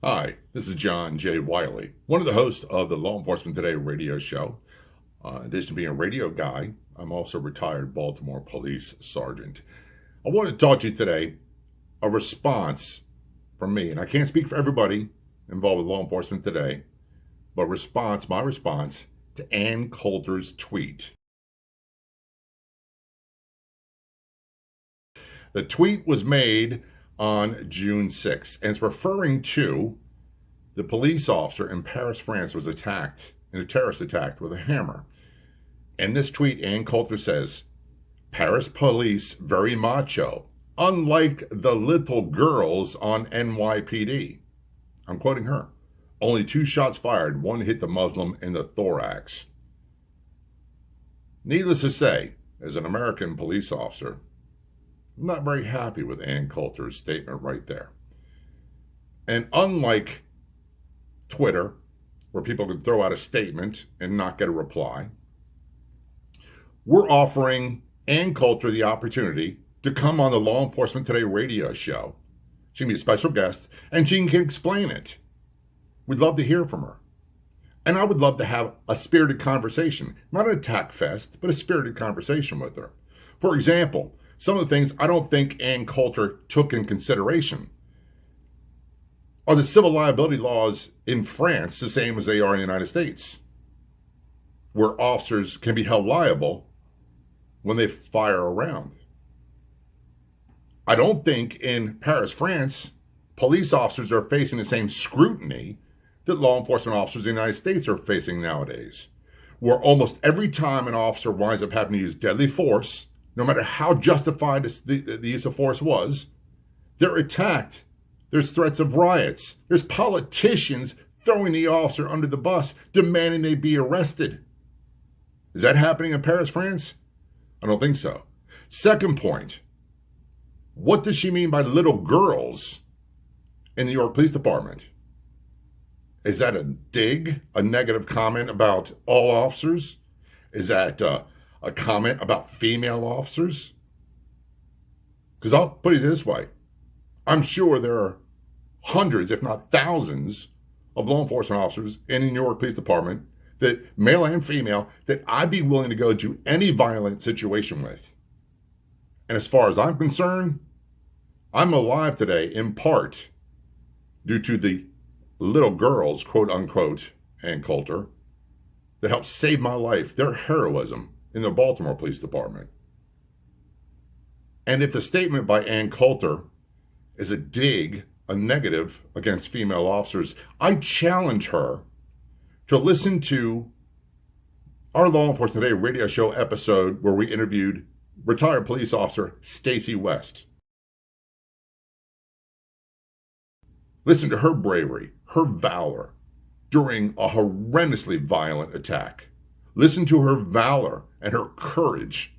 Hi, this is John J. Wiley, one of the hosts of the Law Enforcement Today radio show. In addition to being a radio guy, I'm also a retired Baltimore police sergeant. I want to talk to you today a response from me, and I can't speak for everybody involved with law enforcement today, but my response to Ann Coulter's tweet. The tweet was made on June 6th, and it's referring to the police officer in Paris, France, was attacked in a terrorist attack with a hammer. In this tweet, Ann Coulter says, Paris police very macho, unlike the little girls on NYPD. I'm quoting her. Only 2 shots fired, 1 hit the Muslim in the thorax. Needless to say, as an American police officer, I'm not very happy with Ann Coulter's statement right there. And unlike Twitter, where people can throw out a statement and not get a reply, we're offering Ann Coulter the opportunity to come on the Law Enforcement Today radio show. She can be a special guest, and she can explain it. We'd love to hear from her. And I would love to have a spirited conversation, not an attack fest, but a spirited conversation with her. For example, some of the things I don't think Ann Coulter took in consideration. Are the civil liability laws in France the same as they are in the United States, where officers can be held liable when they fire a round? I don't think in Paris, France, police officers are facing the same scrutiny that law enforcement officers in the United States are facing nowadays, where almost every time an officer winds up having to use deadly force, no matter how justified the use of force was, they're attacked. There's threats of riots. There's politicians throwing the officer under the bus, demanding they be arrested. Is that happening in Paris, France? I don't think so. Second point, what does she mean by little girls in the New York Police Department? Is that a dig, a negative comment about all officers? Is that a comment about female officers? Because I'll put it this way. I'm sure there are hundreds, if not thousands, of law enforcement officers in the New York Police Department, that male and female, that I'd be willing to go to any violent situation with. And as far as I'm concerned, I'm alive today in part due to the little girls, quote unquote, Ann Coulter, that helped save my life, their heroism in the Baltimore Police Department. And if the statement by Ann Coulter is a dig, a negative against female officers, I challenge her to listen to our Law Enforcement Today radio show episode where we interviewed retired police officer Stacy West. Listen to her bravery, her valor during a horrendously violent attack. Listen to her valor and her courage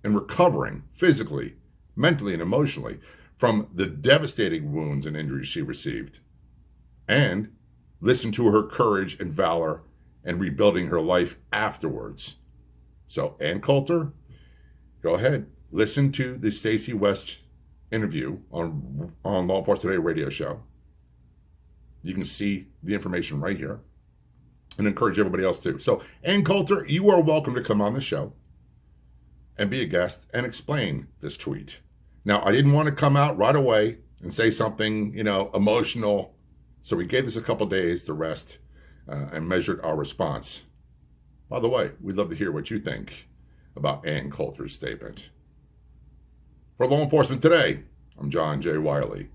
in recovering physically, mentally, and emotionally from the devastating wounds and injuries she received. And listen to her courage and valor in rebuilding her life afterwards. So, Ann Coulter, go ahead. Listen to the Stacy West interview on Law Enforcement Today radio show. You can see the information right here, and encourage everybody else too. So, Ann Coulter, you are welcome to come on the show and be a guest and explain this tweet. Now, I didn't want to come out right away and say something, emotional. So we gave this a couple days to rest and measured our response. By the way, we'd love to hear what you think about Ann Coulter's statement. For Law Enforcement Today, I'm John J. Wiley.